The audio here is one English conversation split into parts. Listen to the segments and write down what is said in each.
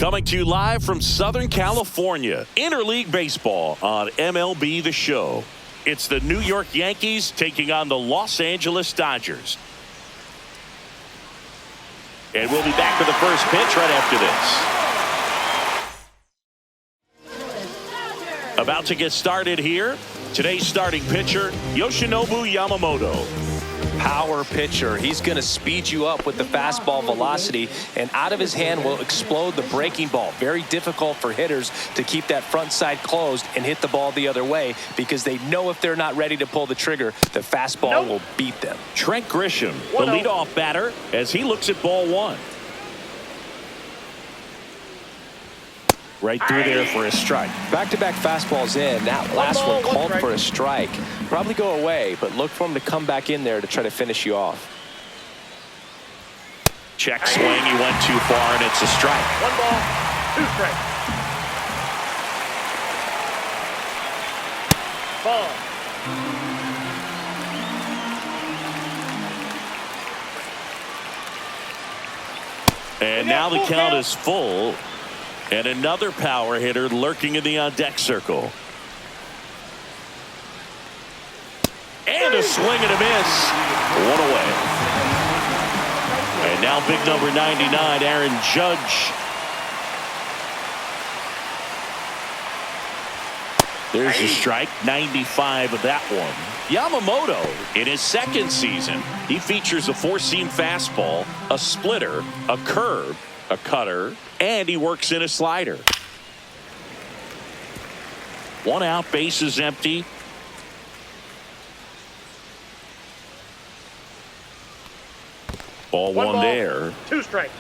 Coming to you live from Southern California, Interleague Baseball on MLB The Show. It's the New York Yankees taking on the Los Angeles Dodgers. And we'll be back with the first pitch right after this. About to get started here. Today's starting pitcher, Yoshinobu Yamamoto. Power pitcher. He's going to speed you up with the fastball velocity, and out of his hand will explode the breaking ball. Very difficult for hitters to keep that front side closed and hit the ball the other way, because they know if they're not ready to pull the trigger, the fastball will beat them. Trent Grisham, the leadoff batter, as he looks at ball one. Right through there for a strike. Back-to-back fastballs in. That last one called for a strike. Probably go away, but look for him to come back in there to try to finish you off. Check swing. He went too far, and it's a strike. 1 ball, 2 strikes. Ball. And now the count is full. And another power hitter lurking in the on-deck circle. And a swing and a miss. 1 away. And now big number 99, Aaron Judge. There's a strike, 95 of that one. Yamamoto, in his second season, he features a 4-seam fastball, a splitter, a curve, a cutter, and he works in a slider. 1 out, bases empty. Ball 1 there. 2 strikes.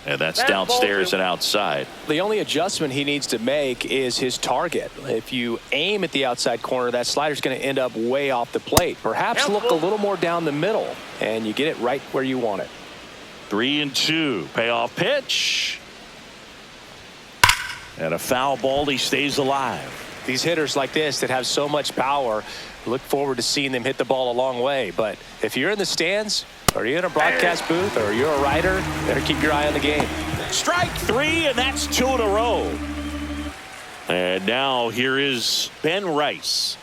And that's downstairs and outside. The only adjustment he needs to make is his target. If you aim at the outside corner, that slider's going to end up way off the plate. Perhaps look a little more down the middle, and you get it right where you want it. 3-2. Payoff pitch. And a foul ball. He stays alive. These hitters like this that have so much power, look forward to seeing them hit the ball a long way. But if you're in the stands, or you're in a broadcast booth, or you're a writer, better keep your eye on the game. Strike 3, and that's 2 in a row. And now here is Ben Rice.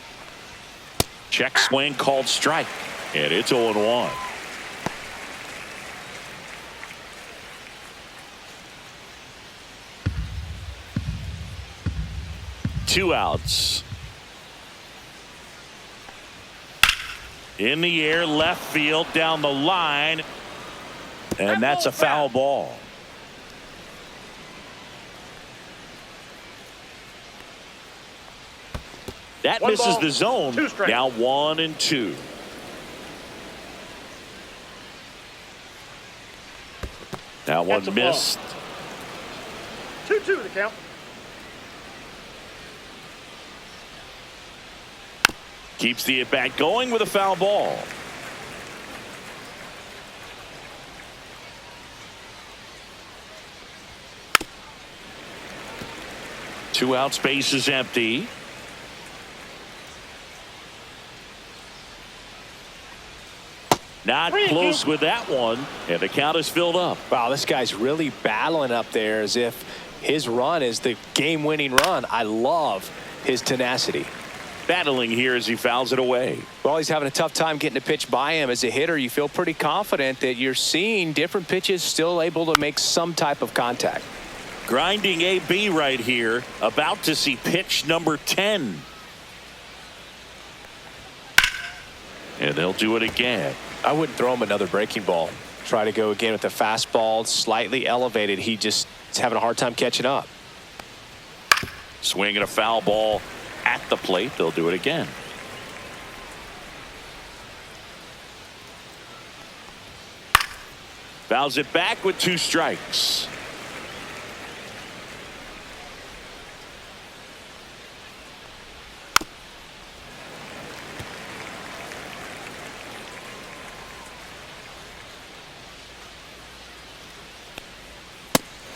Check swing called strike, and it's 0-1. Two outs. In the air, left field, down the line. And that's a foul ball. That misses the zone. Now 1-2. That one missed. 2-2 the count. Keeps the at-bat going with a foul ball. Two outs, base is empty. Not close with that one, and the count is filled up. Wow, this guy's really battling up there as if his run is the game-winning run. I love his tenacity. Battling here as he fouls it away. Well, he's having a tough time getting a pitch by him. As a hitter, you feel pretty confident that you're seeing different pitches still able to make some type of contact. Grinding AB right here, about to see pitch number 10. And they'll do it again. I wouldn't throw him another breaking ball. Try to go again with the fastball, slightly elevated. He just is having a hard time catching up. Swinging a foul ball at the plate. They'll do it again. Fouls it back with 2 strikes.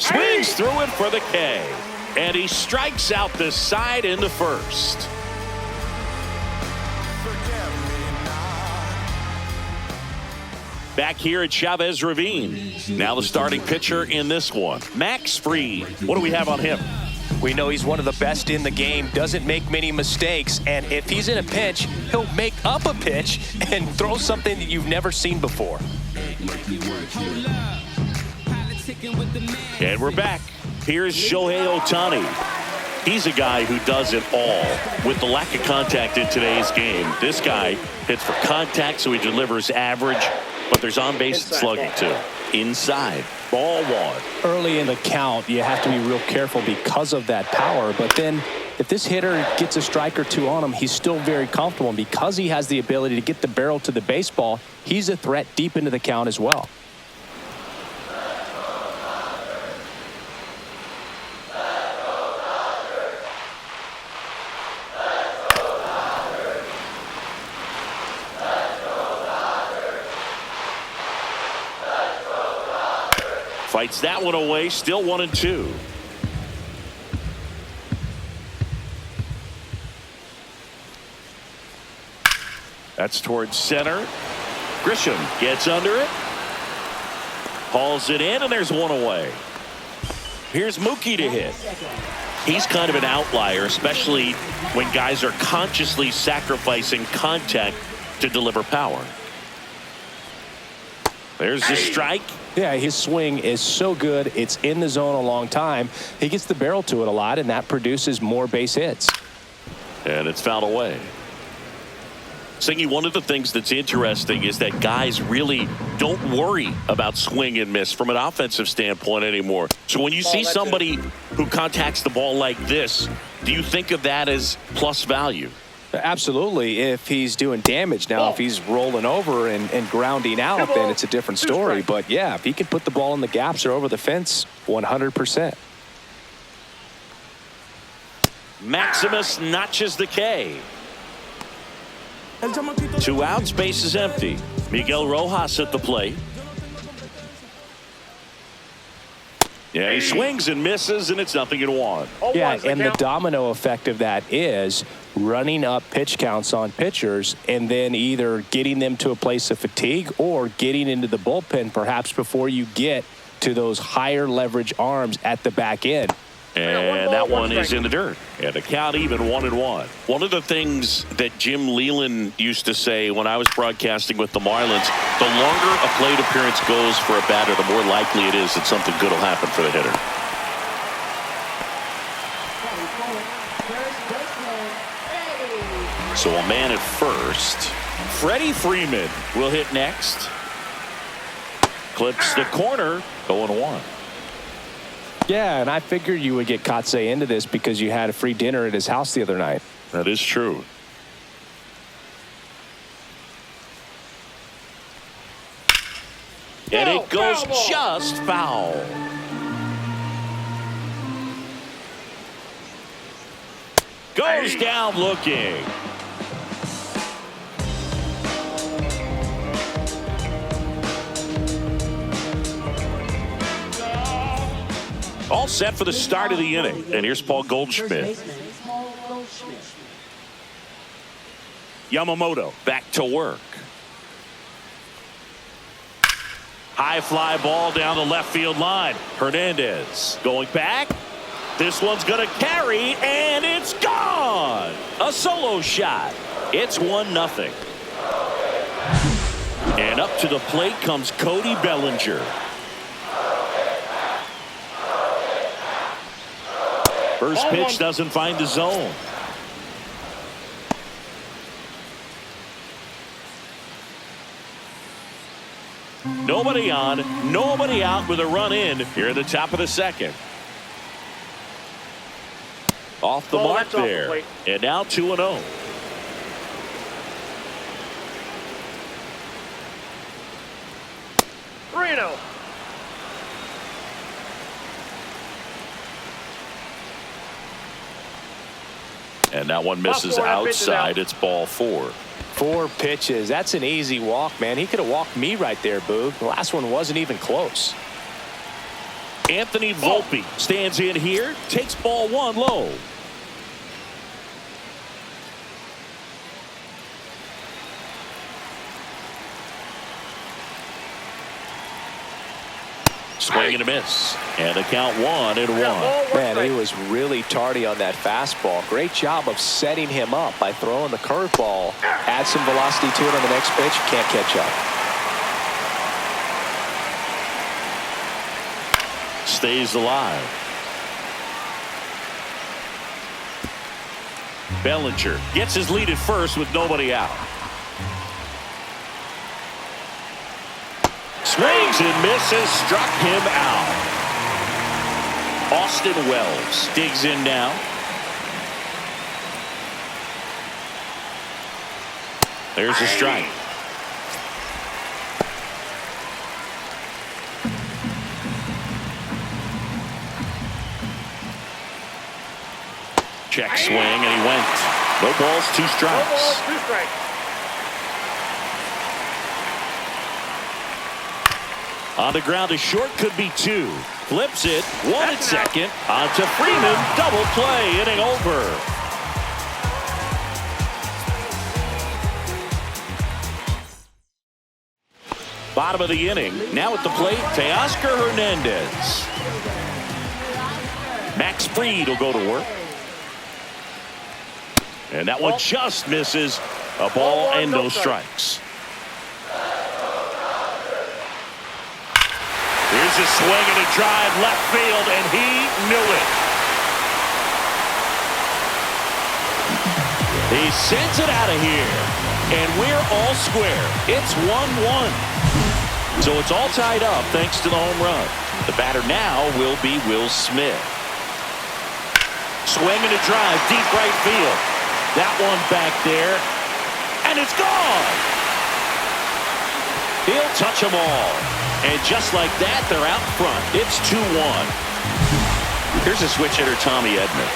Swings through it for the K. And he strikes out the side in the first. back here at Chavez Ravine. Now the starting pitcher in this one, Max Fried. What do we have on him? We know he's one of the best in the game, doesn't make many mistakes, and if he's in a pinch, he'll make up a pitch and throw something that you've never seen before. And we're back. Here's Shohei Ohtani. He's a guy who does it all. With the lack of contact in today's game, this guy hits for contact, so he delivers average, but there's on-base slugging too. Inside, ball one. Early in the count, you have to be real careful because of that power, but then if this hitter gets a strike or two on him, he's still very comfortable, and because he has the ability to get the barrel to the baseball, he's a threat deep into the count as well. Fights that one away, still 1-2. That's towards center. Grisham gets under it. Hauls it in, and there's one away. Here's Mookie to hit. He's kind of an outlier, especially when guys are consciously sacrificing contact to deliver power. There's the strike. Yeah, his swing is so good. It's in the zone a long time. He gets the barrel to it a lot, and that produces more base hits. And it's fouled away. Singy, one of the things that's interesting is that guys really don't worry about swing and miss from an offensive standpoint anymore. So when you see somebody who contacts the ball like this, do you think of that as plus value? Absolutely, if he's doing damage. Now, if he's rolling over and grounding out, then it's a different story. But, yeah, if he can put the ball in the gaps or over the fence, 100%. Maximus notches the K. 2 outs, base is empty. Miguel Rojas at the plate. Yeah, he swings and misses, and it's 0-1. Yeah, and the domino effect of that is running up pitch counts on pitchers and then either getting them to a place of fatigue or getting into the bullpen perhaps before you get to those higher leverage arms at the back end. And that one is in the dirt. And the count even 1-1. One of the things that Jim Leland used to say when I was broadcasting with the Marlins, the longer a plate appearance goes for a batter, the more likely it is that something good will happen for the hitter. So a man at first. Freddie Freeman will hit next. Clips the corner, 0-1. Yeah, and I figured you would get Kotsay into this because you had a free dinner at his house the other night. That is true. And it goes just foul. Goes down looking. All set for the start of the inning. And here's Paul Goldschmidt. Yamamoto back to work. High fly ball down the left field line. Hernandez going back. This one's going to carry, and it's gone. A solo shot. It's 1-0. And up to the plate comes Cody Bellinger. First pitch doesn't find the zone. Nobody on, nobody out with a run in here at the top of the second. Off the mark there. And now 2-0. Reno. And that one misses outside. It's ball 4. 4 pitches. That's an easy walk, man. He could have walked me right there, Boog. The last one wasn't even close. Anthony Volpe stands in here, takes ball 1 low. Swing and a miss. And a count 1-1. Man, he was really tardy on that fastball. Great job of setting him up by throwing the curveball. Add some velocity to it on the next pitch. Can't catch up. Stays alive. Bellinger gets his lead at first with nobody out. Swings and misses, struck him out. Austin Wells digs in now. There's a strike. Check swing, and he went. No balls, 2 strikes. No balls, 2 strikes. On the ground, a short could be 2. Flips it, 1 at second. On to Freeman, double play, inning over. Bottom of the inning, now at the plate, Teoscar Hernandez. Max Fried will go to work. And that one just misses. A ball and no strikes. Here's a swing and a drive left field, and he knew it. He sends it out of here, and we're all square. It's 1-1. So it's all tied up thanks to the home run. The batter now will be Will Smith. Swing and a drive, deep right field. That one back there, and it's gone. He'll touch them all. And just like that, they're out front. It's 2-1. Here's a switch hitter, Tommy Edman.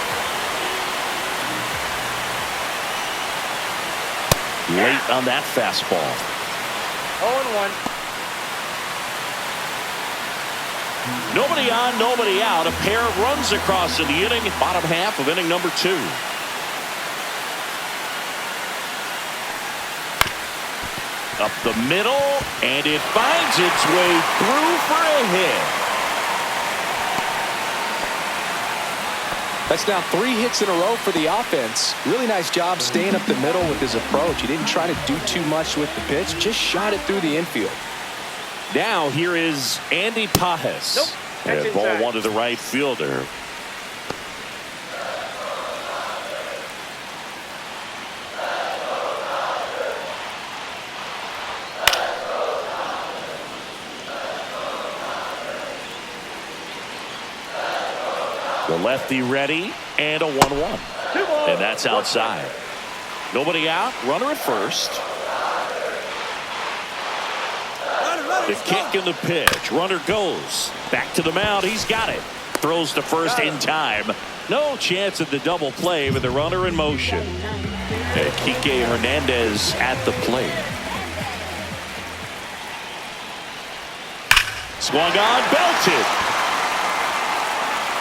Late on that fastball. 0-1. Nobody on, nobody out. A pair of runs across in the inning. Bottom half of inning number 2. Up the middle, and it finds its way through for a hit. That's now 3 hits in a row for the offense. Really nice job staying up the middle with his approach. He didn't try to do too much with the pitch, just shot it through the infield. Now here is Andy Pajes. Nope. And ball 1 to the right fielder. The lefty ready, and a 1-1. And that's outside. Nobody out, runner at first. The kick and the pitch. Runner goes. Back to the mound. He's got it. Throws to first in time. No chance at the double play with the runner in motion. And Kike Hernandez at the plate. Swung on, belted.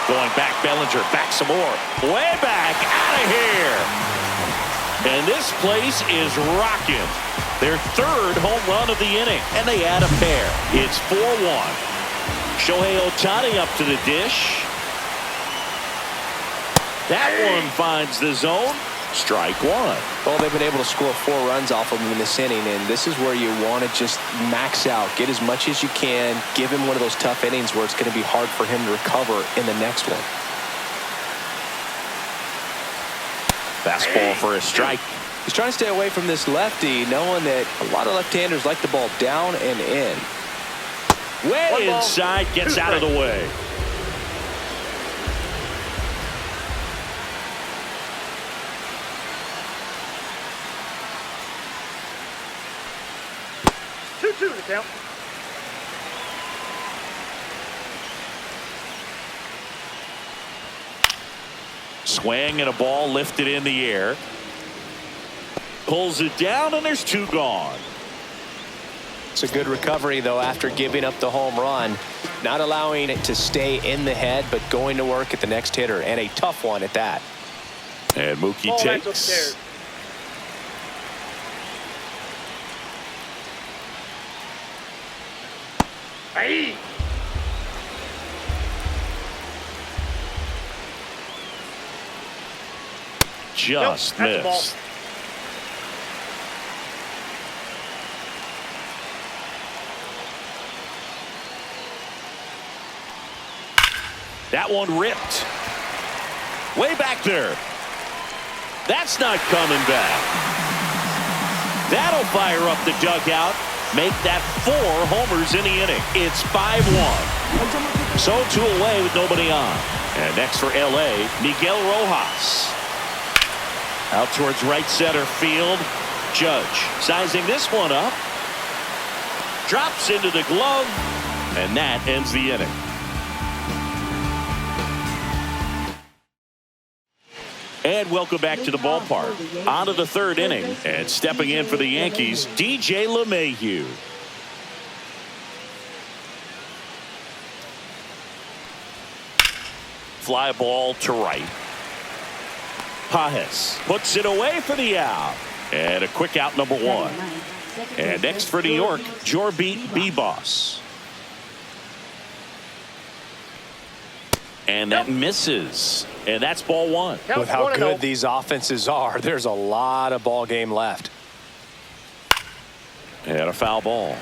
Going back, Bellinger, back some more. Way back, out of here. And this place is rocking. Their 3rd home run of the inning, and they add a pair. It's 4-1. Shohei Ohtani up to the dish. That one finds the zone. Strike 1. Well, they've been able to score 4 runs off of him in this inning, and this is where you want to just max out, get as much as you can, give him one of those tough innings where it's going to be hard for him to recover in the next one. Fastball for a strike. He's trying to stay away from this lefty, knowing that a lot of left-handers like the ball down and in. Way inside, gets out of the way. Two to count. Swing and a ball lifted in the air. Pulls it down, and there's 2 gone. It's a good recovery, though, after giving up the home run. Not allowing it to stay in the head, but going to work at the next hitter, and a tough one at that. And Mookie takes. just Nope, that's a ball. missed. That one ripped. Way back there. That's not coming back. That'll fire up the dugout. Make that 4 homers in the inning. It's 5-1. So 2 away with nobody on. And next for LA, Miguel Rojas. Out towards right center field. Judge sizing this one up. Drops into the glove. And that ends the inning. And welcome back to the ballpark. On to the 3rd inning. And stepping in for the Yankees, DJ LeMahieu. Fly ball to right. Pajes puts it away for the out. And a quick out, number 1. And next for New York, Jorbeat Bibas. And that misses. And that's ball 1. With how good these offenses are, there's a lot of ball game left. And a foul ball.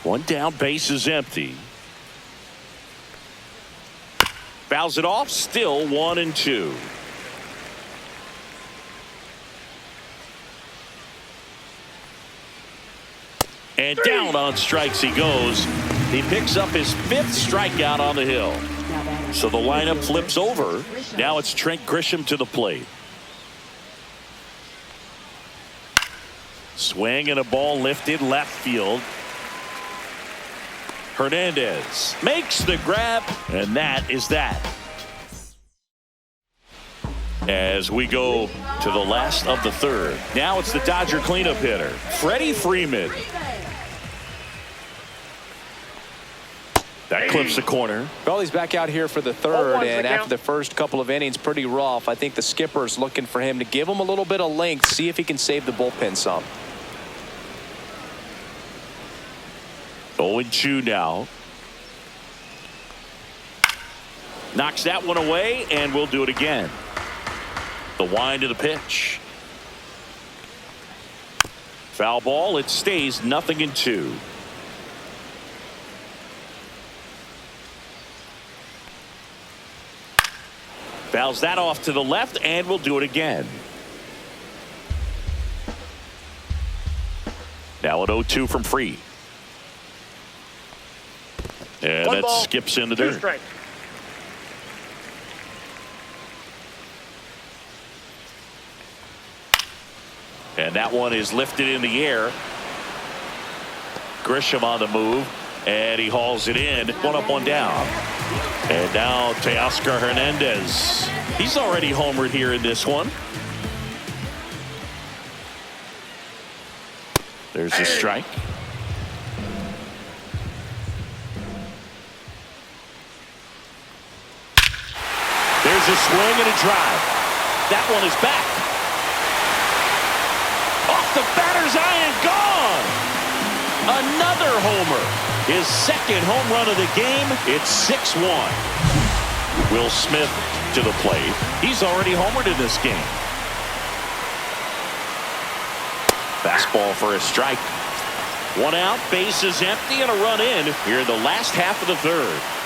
One down, base is empty. Fouls it off, still 1-2. And down on strikes he goes. He picks up his 5th strikeout on the hill. So the lineup flips over. Now it's Trent Grisham to the plate. Swing and a ball lifted left field. Hernandez makes the grab, and that is that. As we go to the last of the 3rd. Now it's the Dodger cleanup hitter, Freddie Freeman. That clips the corner. Well, he's back out here for the 3rd, and after the first couple of innings, pretty rough. I think the skipper's looking for him to give him a little bit of length, see if he can save the bullpen some. 0-2 now. Knocks that one away, and we'll do it again. The wind of the pitch. Foul ball. It stays 0-2. Fouls that off to the left, and we'll do it again. Now an 0-2 from Free. And that skips in the dirt. Strike. And that one is lifted in the air. Grisham on the move, and he hauls it in. 1 up, 1 down. And now Teoscar Hernandez. He's already homered here in this one. There's a strike. There's a swing and a drive. That one is back. Off the batter's iron, gone. Another homer. His 2nd home run of the game. It's 6-1. Will Smith to the plate. He's already homered in this game. Fastball for a strike. 1 out, base is empty, and a run in here in the last half of the 3rd.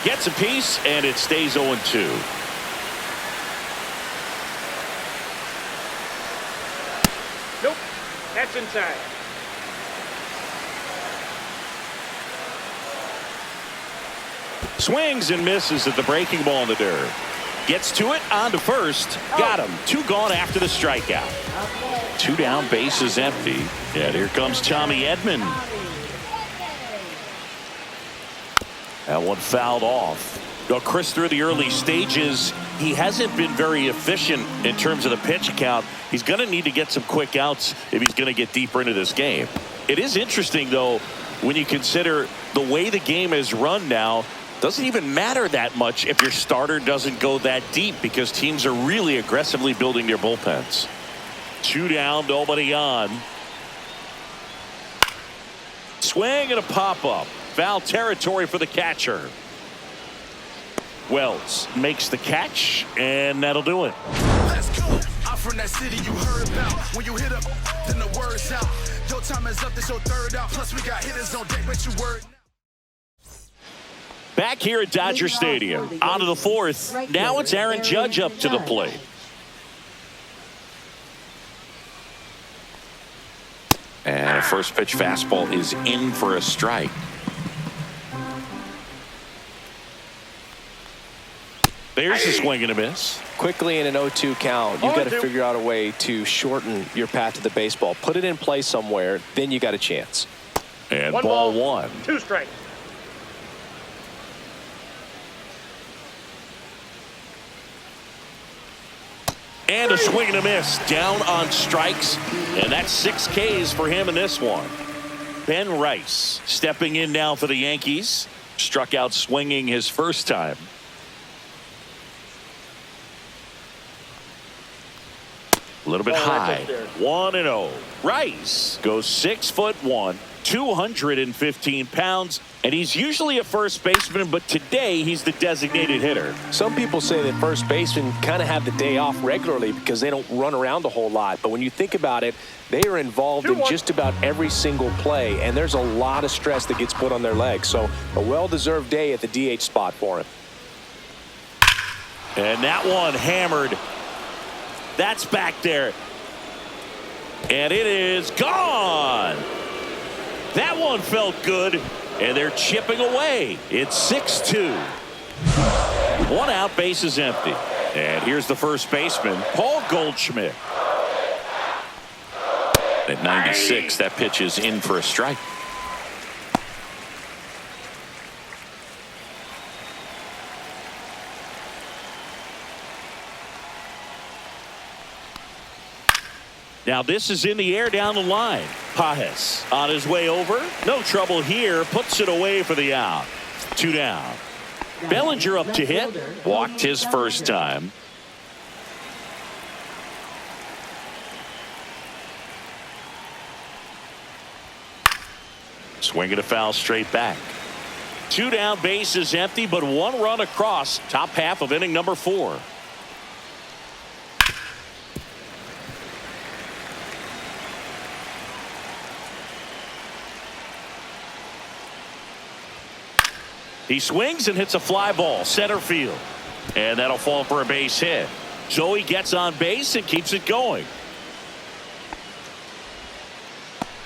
Gets a piece, and it stays 0-2. Nope, that's inside. Swings and misses at the breaking ball in the dirt. Gets to it, on to first. Got him. 2 gone after the strikeout. 2 down, base is empty. And here comes Tommy Edman. That one fouled off. Now, Chris, through the early stages, he hasn't been very efficient in terms of the pitch count. He's going to need to get some quick outs if he's going to get deeper into this game. It is interesting, though, when you consider the way the game is run now. Doesn't even matter that much if your starter doesn't go that deep, because teams are really aggressively building their bullpens. 2 down, nobody on. Swing and a pop-up. Foul territory for the catcher. Wells makes the catch, and that'll do it. Let's go. I'm from that city you heard about. When you hit up, then the word's out. Your time is up, this your third out. Plus we got hitters on deck, but you word. Back here at Dodger Stadium, on to the 4th. Now it's Aaron Judge up to the plate. And a first pitch fastball is in for a strike. There's a swing and a miss. Quickly in an 0-2 count, you've got to figure out a way to shorten your path to the baseball. Put it in play somewhere, then you got a chance. And ball 1. 2 strikes. And a swing and a miss. Down on strikes. And that's 6 Ks for him in this one. Ben Rice stepping in now for the Yankees. Struck out swinging his first time. A little bit high. 1-0. Rice goes 6'1", 215 pounds, and he's usually a first baseman, but today he's the designated hitter. Some people say that first basemen kind of have the day off regularly because they don't run around a whole lot. But when you think about it, they are involved in just about every single play, and there's a lot of stress that gets put on their legs. So a well-deserved day at the DH spot for him. And that one hammered. That's back there. And it is gone. That one felt good. And they're chipping away. It's 6-2. 1 out, base is empty. And here's the first baseman, Paul Goldschmidt. At 96, that pitch is in for a strike. Now this is in the air down the line. Pages on his way over. No trouble here. Puts it away for the out. 2 down. Bellinger up to hit. Walked his first time. Swinging a foul straight back. 2 down, base is empty, but 1 run across. Top half of inning number 4. He swings and hits a fly ball center field, and that'll fall for a base hit. So he gets on base and keeps it going.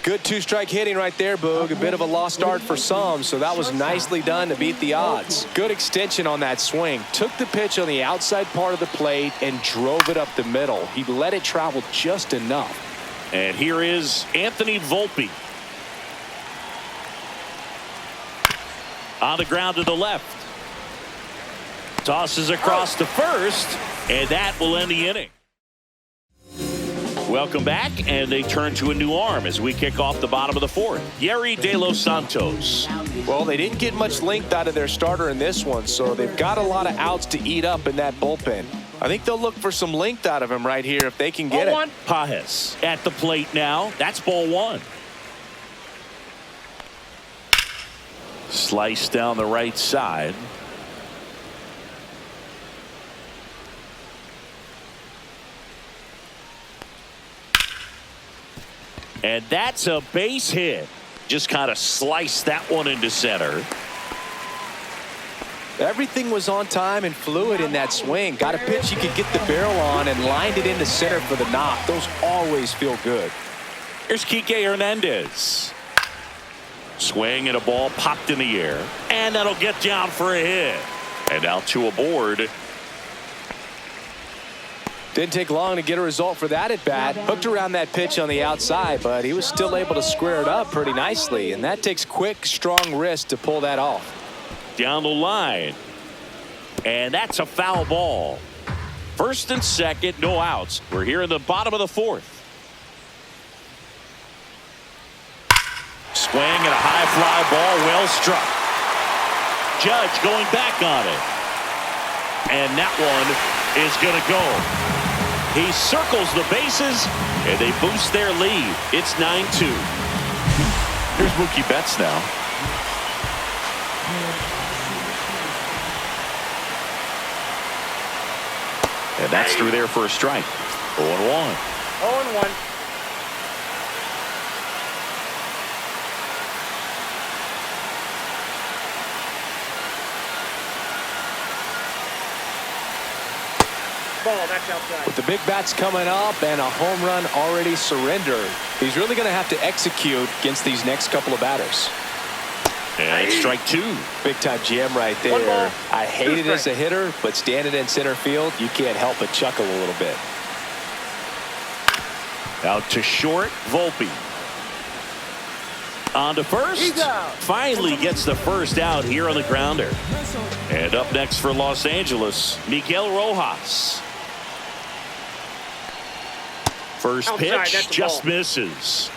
Good 2-strike hitting right there, Boog. A bit of a lost start for some, so that was nicely done to beat the odds. Good extension on that swing. Took the pitch on the outside part of the plate and drove it up the middle. He let it travel just enough. And here is Anthony Volpe. On the ground to the left. Tosses across to first, and that will end the inning. Welcome back, and they turn to a new arm as we kick off the bottom of the 4th. Yerry De Los Santos. Well, they didn't get much length out of their starter in this one, so they've got a lot of outs to eat up in that bullpen. I think they'll look for some length out of him right here if they can get it. Pages at the plate now. That's ball 1. Slice down the right side. And that's a base hit. Just kind of sliced that one into center. Everything was on time and fluid in that swing. Got a pitch you could get the barrel on and lined it into center for the knock. Those always feel good. Here's Kike Hernandez. Swing and a ball popped in the air, and that'll get down for a hit. And now 2 aboard. Didn't take long to get a result for that at bat. Hooked around that pitch on the outside, but he was still able to square it up pretty nicely, and that takes quick, strong wrist to pull that off. Down the line, and that's a foul ball. First and second, no outs. We're here in the bottom of the 4th. Swing and a high fly ball, well struck. Judge going back on it. And that one is going to go. He circles the bases, and they boost their lead. It's 9-2. Here's Mookie Betts now. And that's through there for a strike. 0-1. 0-1. Ball, that's outside. With the big bats coming up and a home run already surrendered, he's really going to have to execute against these next couple of batters. And it's strike two. Big time jam right there. I hate it as a hitter, but standing in center field, you can't help but chuckle a little bit. Out to short, Volpe. On to first. Finally gets the first out here on the grounder. And up next for Los Angeles, Miguel Rojas. First pitch just misses.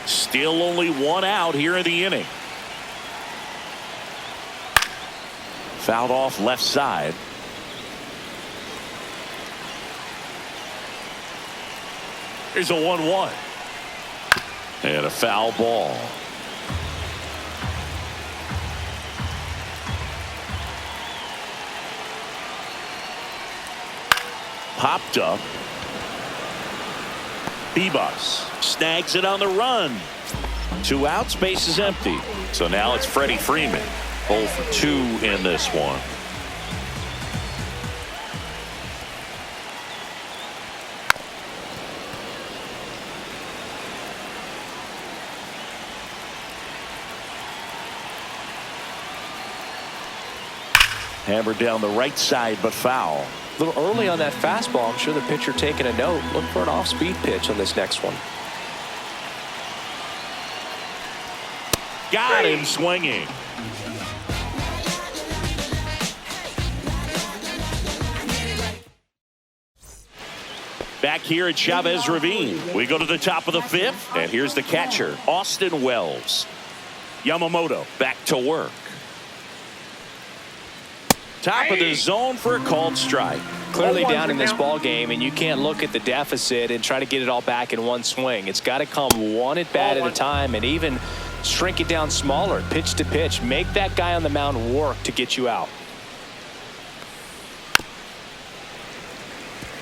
Still only one out here in the inning. Fouled off left side. Here's a 1-1. And a foul ball. Popped up. Bebos snags it on the run. 2 outs, base is empty. So now it's Freddie Freeman. 0 for 2 in this one. Hammered down the right side, but foul. A little early on that fastball. I'm sure the pitcher taking a note. Look for an off-speed pitch on this next one. Got him swinging. Back here at Chavez Ravine, we go to the top of the 5th, and here's the catcher, Austin Wells. Yamamoto back to work. Top of the zone for a called strike. Clearly down in this ball game, and you can't look at the deficit and try to get it all back in one swing. It's got to come one at bat at a time, and even shrink it down smaller, pitch to pitch. Make that guy on the mound work to get you out.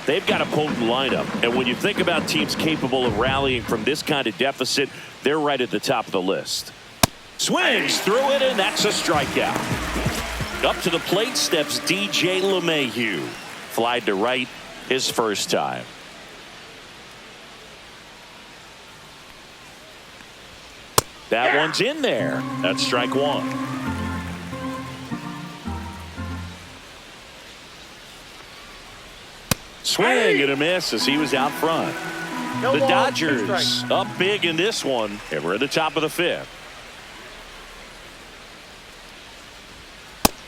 They've got a potent lineup, and when you think about teams capable of rallying from this kind of deficit, they're right at the top of the list. Swings through it, and that's a strikeout. Up to the plate steps DJ LeMahieu. Flied to right his first time. That one's in there. That's strike 1. Swing and a miss as he was out front. The Dodgers up big in this one, and we're at the top of the 5th.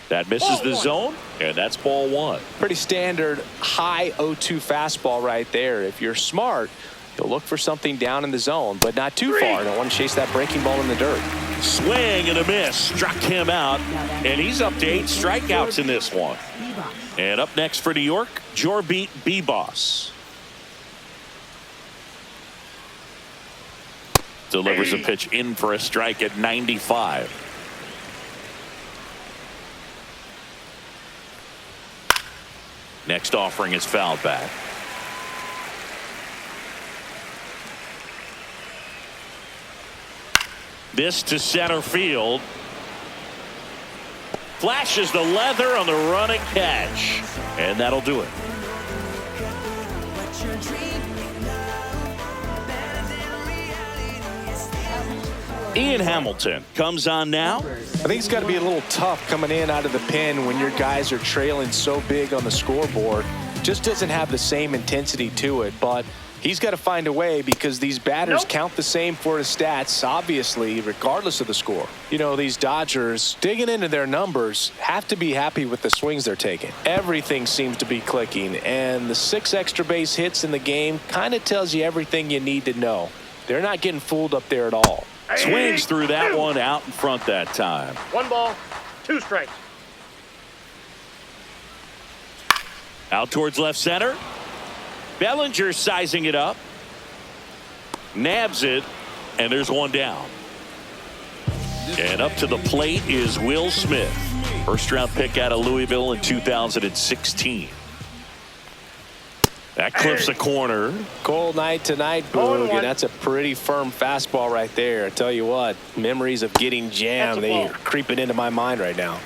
That misses the zone, and that's ball 1. Pretty standard high 0-2 fastball right there. If you're smart, you'll look for something down in the zone, but not too far. Don't want to chase that breaking ball in the dirt. Swing and a miss. Struck him out, and he's up to 8 strikeouts in this one. And up next for New York, Jorbit Bebos. Delivers a pitch in for a strike at 95. Next offering is fouled back. This to center field. Flashes the leather on the running catch. And that'll do it. Ian Hamilton comes on now. I think it's got to be a little tough coming in out of the pen when your guys are trailing so big on the scoreboard. Just doesn't have the same intensity to it, but he's got to find a way because these batters count the same for his stats, obviously, regardless of the score. You know, these Dodgers, digging into their numbers, have to be happy with the swings they're taking. Everything seems to be clicking, and the 6 extra base hits in the game kind of tells you everything you need to know. They're not getting fooled up there at all. Swings through that one, out in front that time. 1 ball, 2 strikes. Out towards left center. Bellinger sizing it up. Nabs it, and there's 1 down. And up to the plate is Will Smith. First-round pick out of Louisville in 2016. That clips the corner. Cold night tonight, Boog, and that's a pretty firm fastball right there. I tell you what, memories of getting jammed, they are creeping into my mind right now.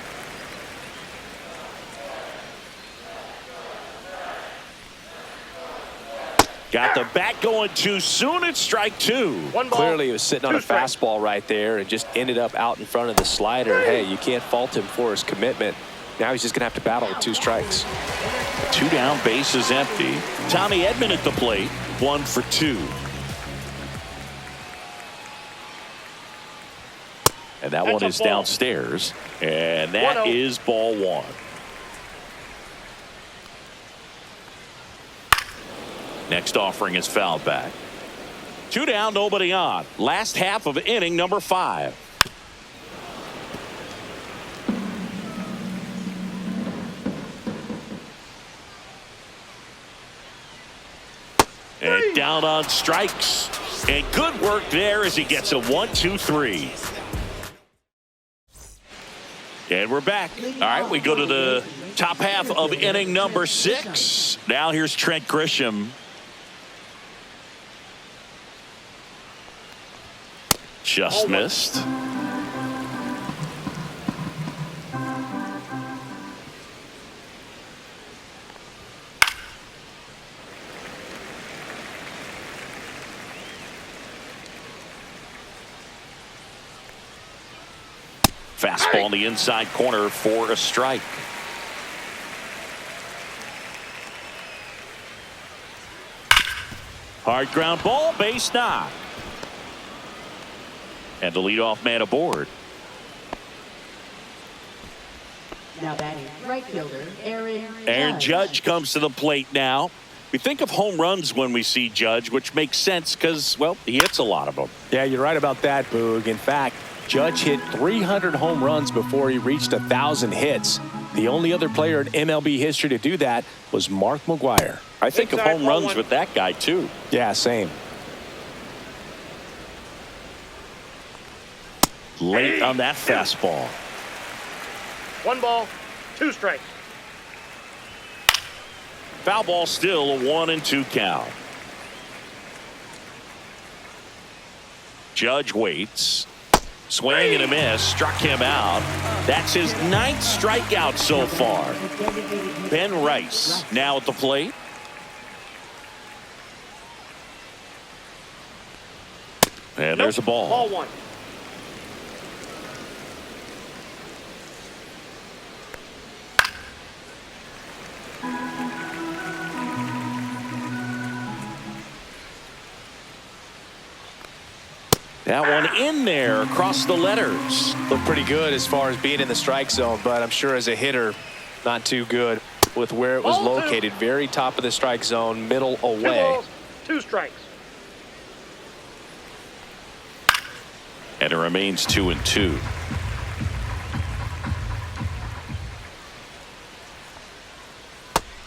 Got the bat going too soon. It's strike 2. 1 ball, Clearly he was sitting on a 2 strikes. fastball right there and just ended up out in front of the slider. Hey, you can't fault him for his commitment. Now he's just going to have to battle with 2 strikes. 2 down, bases empty. Tommy Edman at the plate, 1 for 2. And that one is downstairs. And that is ball 1. Next offering is fouled back. 2 down, nobody on. Last half of inning number 5. And down on strikes. And good work there as he gets a 1-2-3. And we're back. All right, we go to the top half of inning number 6. Now here's Trent Grisham. Just missed. Fastball in the inside corner for a strike. Hard ground ball, base knock. And the leadoff man aboard. Now batting right fielder Aaron Judge comes to the plate now. We think of home runs when we see Judge, which makes sense because, well, he hits a lot of them. Yeah, you're right about that, Boog. In fact, Judge hit 300 home runs before he reached 1,000 hits. The only other player in MLB history to do that was Mark McGwire. I think of home runs with that guy, too. Yeah, same. Late on that fastball. 1 ball, 2 strikes. Foul ball still a 1-2 count. Judge waits. Swing and a miss. Struck him out. That's his 9th strikeout so far. Ben Rice now at the plate. And there's a ball. Ball 1. That one in there across the letters. Looked pretty good as far as being in the strike zone, but I'm sure as a hitter, not too good with where it was located. Very top of the strike zone, middle 2 away. balls, 2 strikes. And it remains 2-2.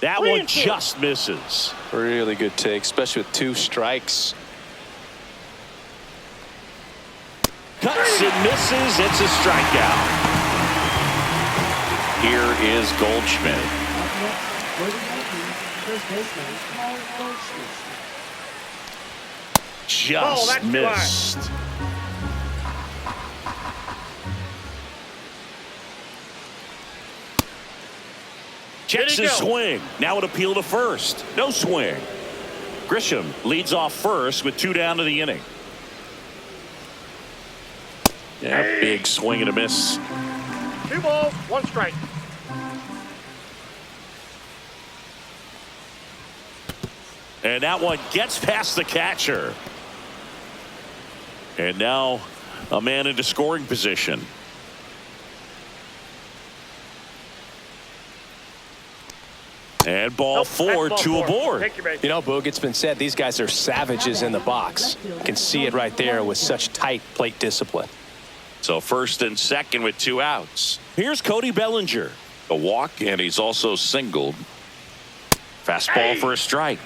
That one just misses. Really good take, especially with 2 strikes. Cuts and misses. It's a strikeout. Here is Goldschmidt. Just missed. Checks his swing. Now an appeal to first. No swing. Grisham leads off first with 2 down to the inning. Yeah, big swing and a miss. 2 balls, 1 strike. And that one gets past the catcher. And now a man into scoring position. And ball Nope, four, ball two four. aboard. Take your base. You know, Boog, it's been said these guys are savages in the box. You can see it right there with such tight plate discipline. So first and second with 2 outs. Here's Cody Bellinger. A walk, and he's also singled. Fastball for a strike.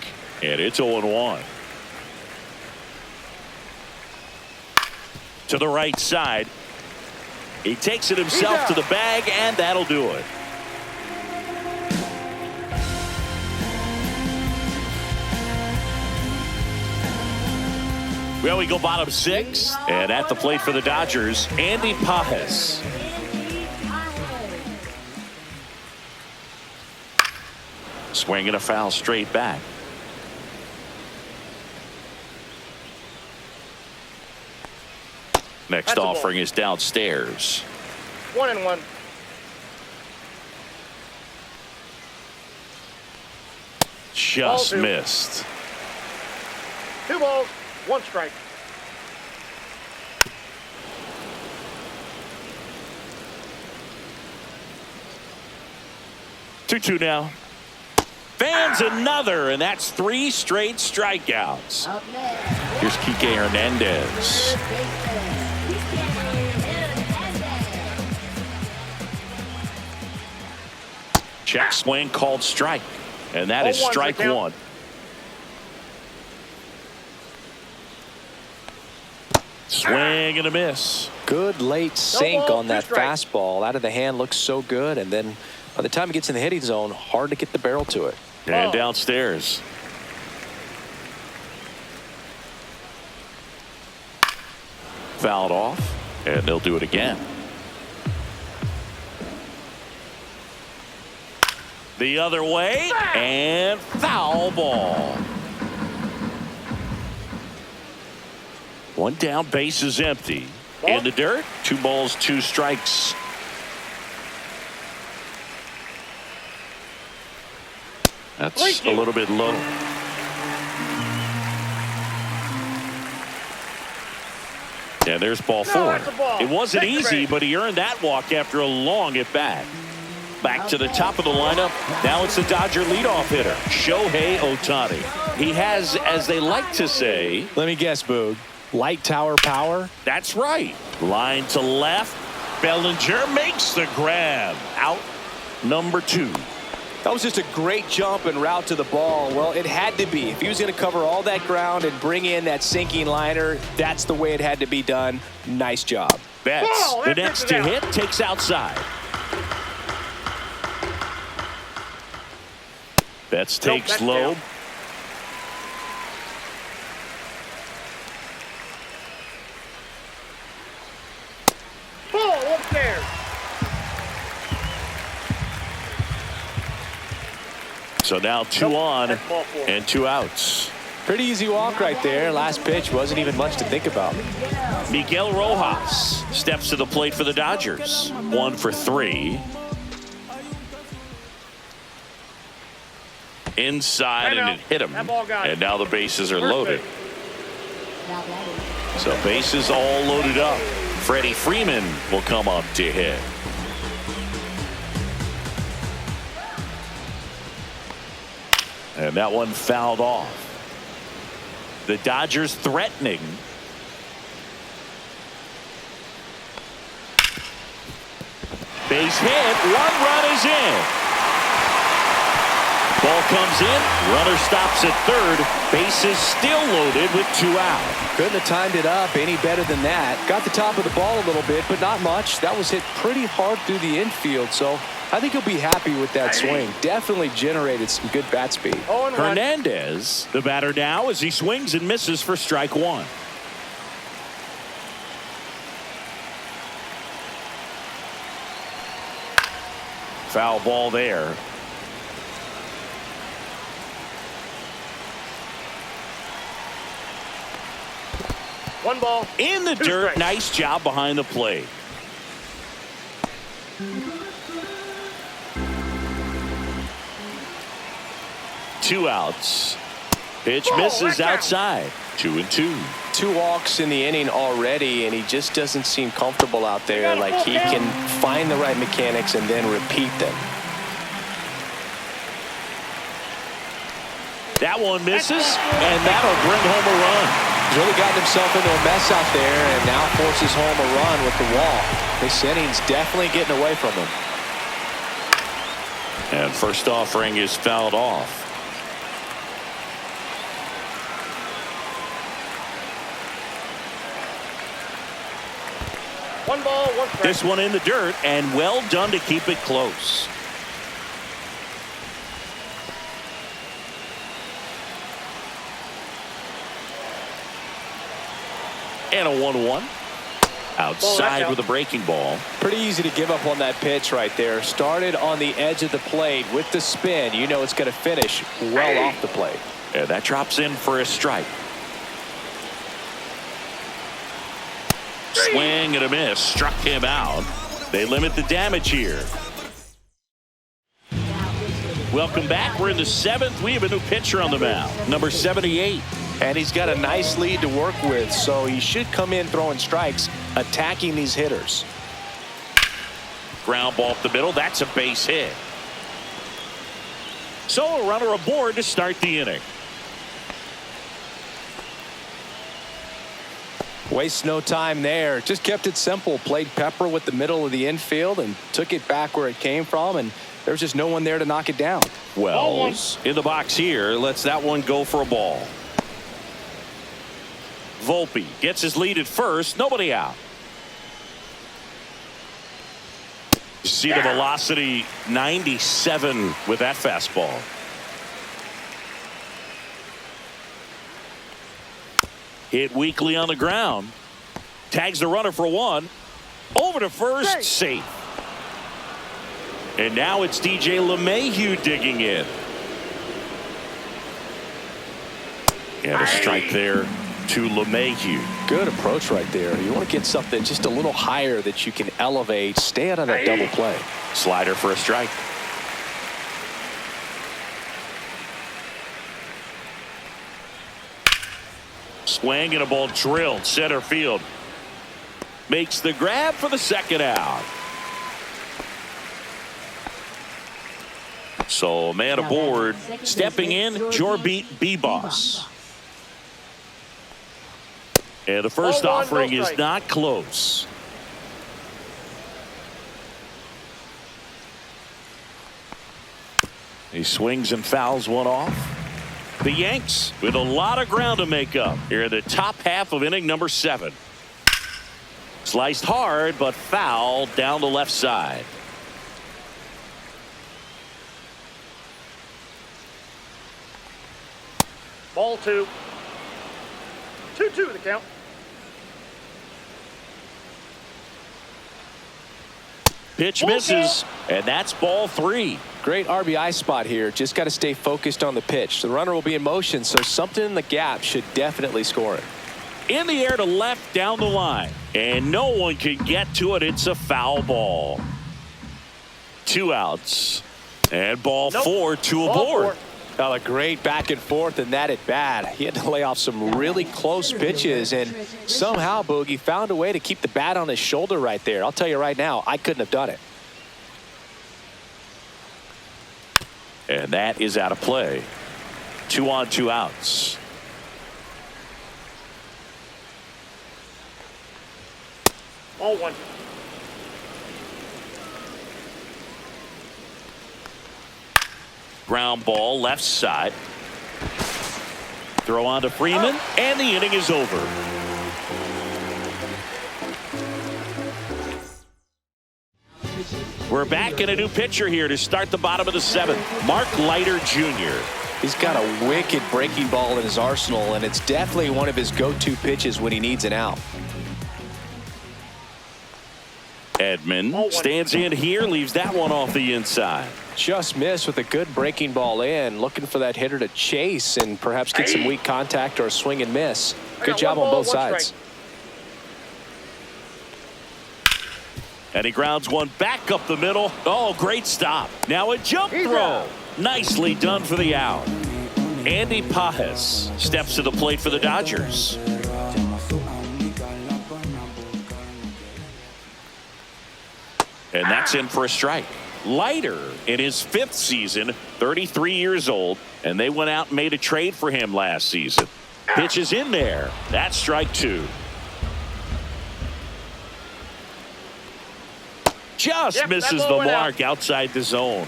And it's 0-1. To the right side. He takes it himself to the bag, and that'll do it. Well, we go bottom 6, and at the plate for the Dodgers, Andy Pajes. Swing and a foul straight back. Next That's a ball. offering is downstairs. 1-1. Just Ball 2. missed. 2 balls, 1 strike. Two now. Fans another, and that's 3 straight strikeouts. Up next, Here's Kike Hernandez. Check swing called strike, and that is 0-1's the strike count. 1. Swing and a miss. Good late sink ball, on that 2 strikes. fastball. Out of the hand looks so good, and then by the time it gets in the hitting zone, hard to get the barrel to it. And downstairs. Fouled off, and they'll do it again. The other way, and foul ball. 1 down, base is empty. In the dirt, 2 balls, 2 strikes. That's a little bit low. And there's ball 4. it's a ball. It wasn't Take your easy, base. but he earned that walk after a long at bat. Back to the top of the lineup. Now it's the Dodger leadoff hitter, Shohei Ohtani. He has, as they like to say, Let me guess, Boog. Light tower power. that's right. Line to left. Bellinger makes the grab. Out number 2. That was just a great jump and route to the ball. Well, it had to be. If he was going to cover all that ground and bring in that sinking liner, that's the way it had to be done. Nice job. Betts, Ball, the that next takes to it out. hit, takes outside. Betts Nope, takes that's low. down. Ball upstairs. So now 2 Nope, on that's ball 4. and 2 outs. Pretty easy walk right there. Last pitch wasn't even much to think about. Miguel Rojas steps to the plate for the Dodgers. 1 for 3. Inside, and it hit him. That ball got it. And now the bases are First loaded. base. now batting, So bases all loaded up. Freddie Freeman will come up to hit. And that one fouled off. The Dodgers threatening. Base hit. 1 run is in. Ball comes in. Runner stops at third. Bases still loaded with 2 out. Couldn't have timed it up any better than that. Got the top of the ball a little bit, but not much. That was hit pretty hard through the infield, so I think he'll be happy with that swing. Definitely generated some good bat speed. 0-1. Hernandez, the batter now, as he swings and misses for strike 1. Foul ball there. One ball. In the 2 dirt. strikes. Nice job behind the plate. Two outs. Pitch Ball, misses that outside. 2-2. 2 walks in the inning already, and he just doesn't seem comfortable out there. Like he can find the right mechanics and then repeat them. That one misses, and that'll bring home a run. He's really gotten himself into a mess out there and now forces home a run with the wall. This inning's definitely getting away from him. And first offering is fouled off. One ball, one strike. This one in the dirt, and well done to keep it close. And a 1-1. Outside with a breaking ball. Pretty easy to give up on that pitch right there. Started on the edge of the plate with the spin. You know it's going to finish well off the plate. And that drops in for a strike. Swing and a miss. Struck him out. They limit the damage here. Welcome back. We're in the 7th. We have a new pitcher on the mound. Number 78. And he's got a nice lead to work with, so he should come in throwing strikes, attacking these hitters. Ground ball up the middle. That's a base hit. So a runner aboard to start the inning. Wastes no time there. Just kept it simple. Played pepper with the middle of the infield and took it back where it came from, and there's just no one there to knock it down. Wells in the box here. Lets that one go for a ball. Volpe gets his lead at first. Nobody out. You see the velocity 97 with that fastball. Hit weakly on the ground. Tags the runner for one. Over to first. Safe. And now it's DJ LeMahieu digging in. And a strike there to LeMahieu. Good approach right there. You want to get something just a little higher that you can elevate. Stay out of that double play. Slider for a strike. Swing and a ball drilled center field. Makes the grab for the second out. So man aboard. Stepping in, Jorbeat Bebos. And the first offering is not close. He swings and fouls one off. The Yanks with a lot of ground to make up here in the top half of inning number 7. Sliced hard, but fouled down the left side. Ball 2. 2-2 the count. Pitch misses, and that's ball 3. Great RBI spot here. Just got to stay focused on the pitch. The runner will be in motion, so something in the gap should definitely score it. In the air to left down the line, and no one can get to it. It's a foul ball. 2 outs, and ball 4, 2 aboard. Oh, a great back and forth in that at bat. He had to lay off some really close pitches, and somehow Boogie found a way to keep the bat on his shoulder right there. I'll tell you right now, I couldn't have done it. And that is out of play. 2 on, 2 outs. Ball 1. Ground ball left side. Throw on to Freeman, and the inning is over. We're back in a new pitcher here to start the bottom of the 7th. Mark Leiter Jr. He's got a wicked breaking ball in his arsenal, and it's definitely one of his go-to pitches when he needs an out. Edman stands in here, leaves that one off the inside. Just missed with a good breaking ball in, looking for that hitter to chase and perhaps get some weak contact or a swing and miss. Good job on both sides. And he grounds one back up the middle. Oh, great stop. Now a jump throw. Nicely done for the out. Andy Pajes steps to the plate for the Dodgers. And that's in for a strike. Leiter in his 5th season, 33 years old, and they went out and made a trade for him last season. Pitch is in there. That's strike 2. Just misses the mark outside the zone.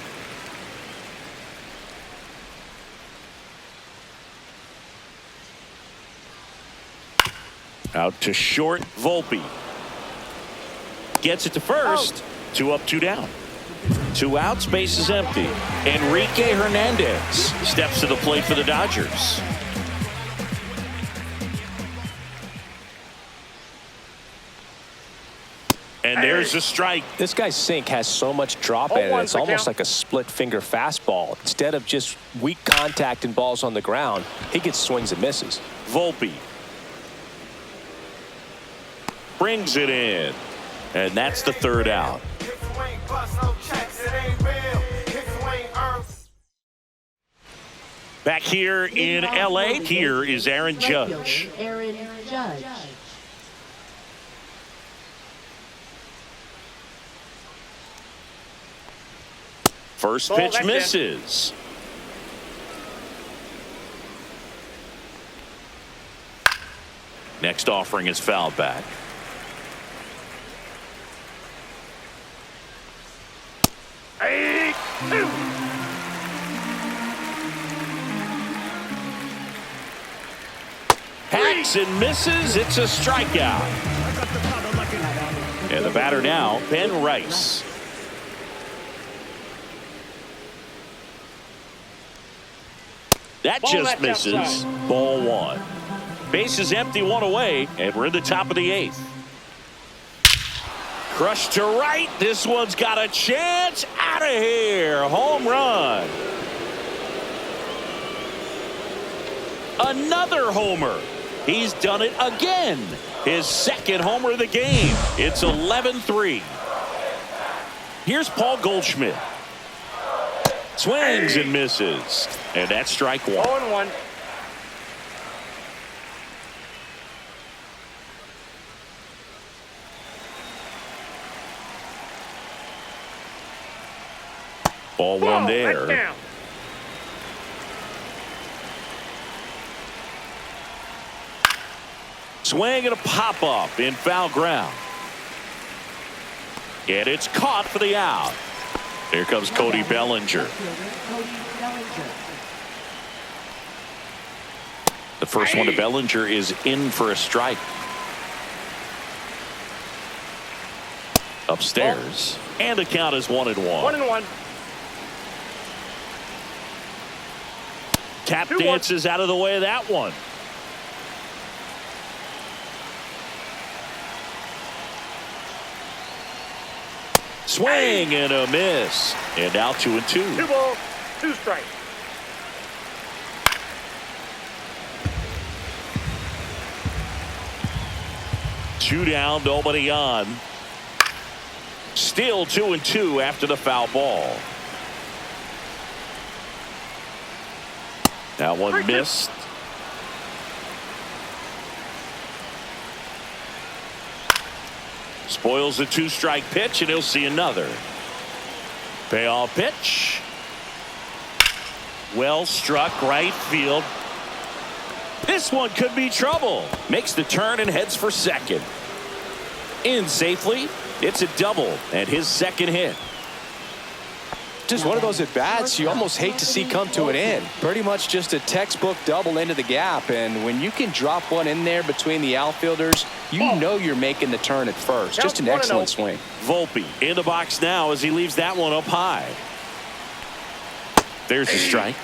Out to short, Volpe. Gets it to first. 2 up, 2 down. 2 outs, base is empty. Enrique Hernandez steps to the plate for the Dodgers. And there's a strike. This guy's sink has so much drop in it. It's almost like a split finger fastball. Instead of just weak contact and balls on the ground, he gets swings and misses. Volpe brings it in, and that's the 3rd out. Back here in LA, here is Aaron Judge. Aaron Judge. First pitch misses. Next offering is fouled back. Hacks and misses. It's a strikeout. And the batter now, Ben Rice. That just misses. Ball 1. Base is empty, 1 away, and we're in the top of the 8th. Crushed to right. This one's got a chance. Out of here. Home run. Another homer. He's done it again. His 2nd homer of the game. It's 11-3. Here's Paul Goldschmidt. Swings and misses. And that's strike 1. 0-1. Ball 1 there. Right, Swing and a pop-up in foul ground. And it's caught for the out. Here comes Cody Bellinger. The first one to Bellinger is in for a strike. Upstairs. And the count is 1-1. 1-1. Tap dances out of the way of that one. Swing and a miss. And now 2-2. 2 balls, 2 strikes. Two down, nobody on. Still 2-2 after the foul ball. That one missed. Spoils the 2-strike pitch, and he'll see another. Payoff pitch. Well struck, right field. This one could be trouble. Makes the turn and heads for second. In safely. It's a double and his 2nd hit. Just one of those at-bats you almost hate to see come to an end. Pretty much just a textbook double into the gap, and when you can drop one in there between the outfielders, you know you're making the turn at first. Just an excellent swing. Volpe in the box now as he leaves that one up high. There's a strike.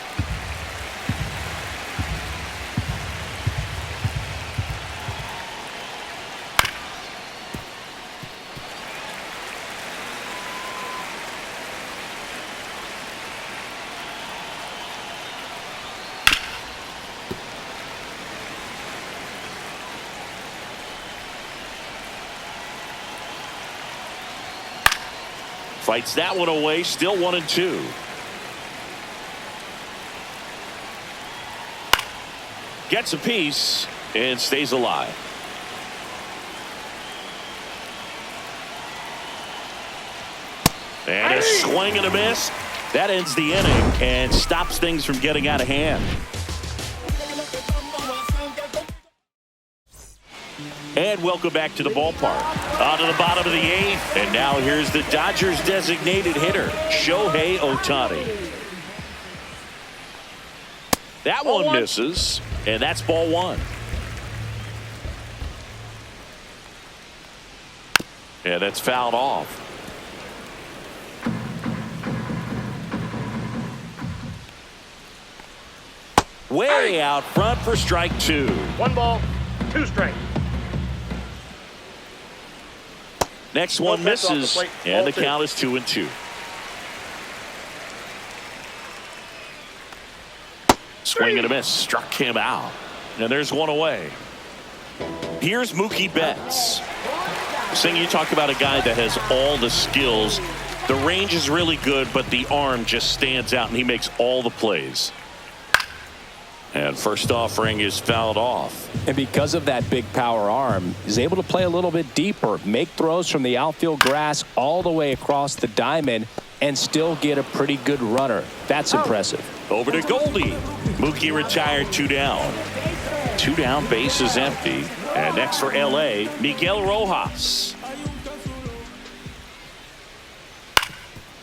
Fights that one away, still 1-2. Gets a piece and stays alive. And a swing and a miss. That ends the inning and stops things from getting out of hand. And welcome back to the ballpark. On to the bottom of the eighth. And now here's the Dodgers designated hitter, Shohei Ohtani. That one misses, and that's ball one. And that's fouled off. Way out front for strike two. 1 ball, 2 strikes. Next one misses, and the count is 2-2. Swing and a miss, struck him out. And there's one away. Here's Mookie Betts. Sing, you talk about a guy that has all the skills. The range is really good, but the arm just stands out, and he makes all the plays. And first offering is fouled off. And because of that big power arm, he's able to play a little bit deeper, make throws from the outfield grass all the way across the diamond, and still get a pretty good runner. That's impressive. Over to Goldie. Mookie retired 2 down. 2 down, base is empty. And next for LA, Miguel Rojas.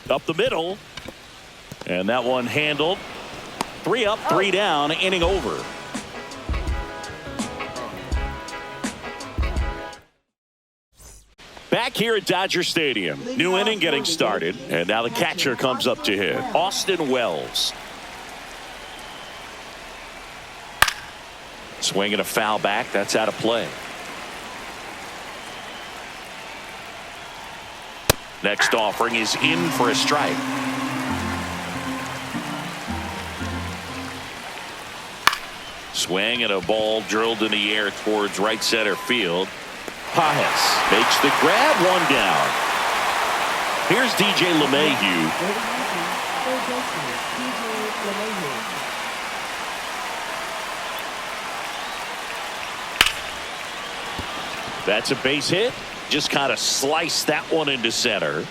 Up the middle. And that one handled. 3 up, 3 down, inning over. Back here at Dodger Stadium, new inning getting started, and now the catcher comes up to hit, Austin Wells. Swinging a foul back, that's out of play. Next offering is in for a strike. Swing and a ball drilled in the air towards right center field. Pajes makes the grab, 1 down. Here's DJ LeMahieu. That's a base hit. Just kind of sliced that one into center.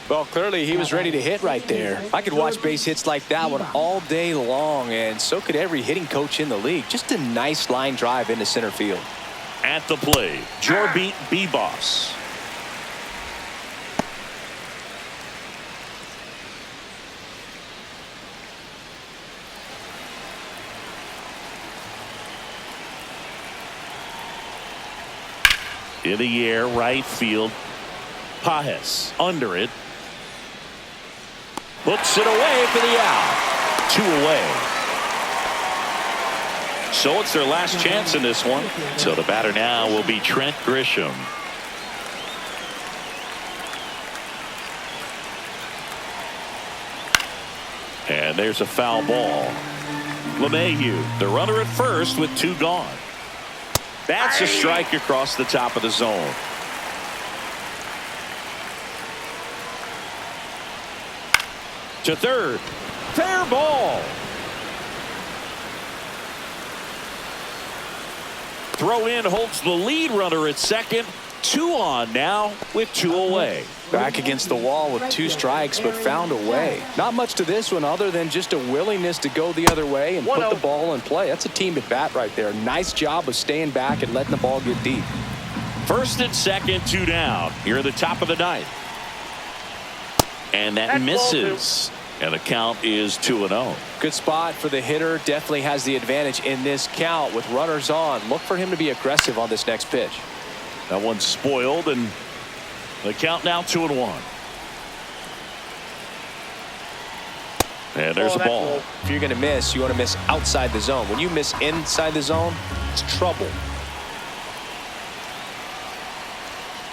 Well, clearly he was ready to hit right there. I could watch base hits like that one all day long, and so could every hitting coach in the league. Just a nice line drive into center field. At the plate, Jorbeat Bibas. In the air, right field. Pajes under it. Hooks it away for the out. 2 away. So it's their last chance in this one. So the batter now will be Trent Grisham. And there's a foul ball. LeMahieu, the runner at first with 2 gone. That's a strike across the top of the zone. To third. Fair ball. Throw in holds the lead runner at second. 2 on now with 2 away. Back against the wall with 2 strikes, but found a way. Not much to this one other than just a willingness to go the other way and put the ball in play. That's a team at bat right there. Nice job of staying back and letting the ball get deep. First and second, 2 down. Here at the top of the 9th. And that misses. And the count is 2-0. Good spot for the hitter. Definitely has the advantage in this count with runners on. Look for him to be aggressive on this next pitch. That one's spoiled, and the count now 2-1. And there's a ball. If you're going to miss, you want to miss outside the zone. When you miss inside the zone, it's trouble.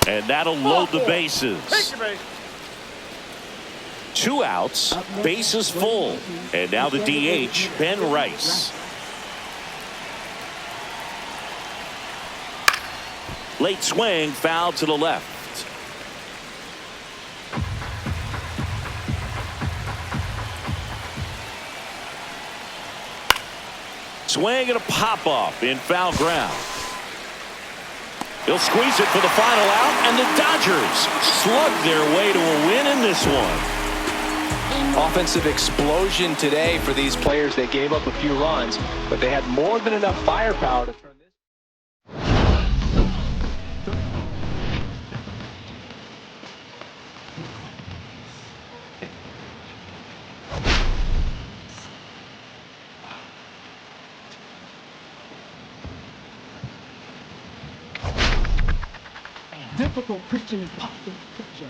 And that'll load the bases. 2 outs, bases full. And now the DH, Ben Rice. Late swing, foul to the left. Swing and a pop-up in foul ground. He'll squeeze it for the final out, and the Dodgers slug their way to a win in this one. Offensive explosion today for these players. They gave up a few runs, but they had more than enough firepower to turn this. Difficult Christian picture.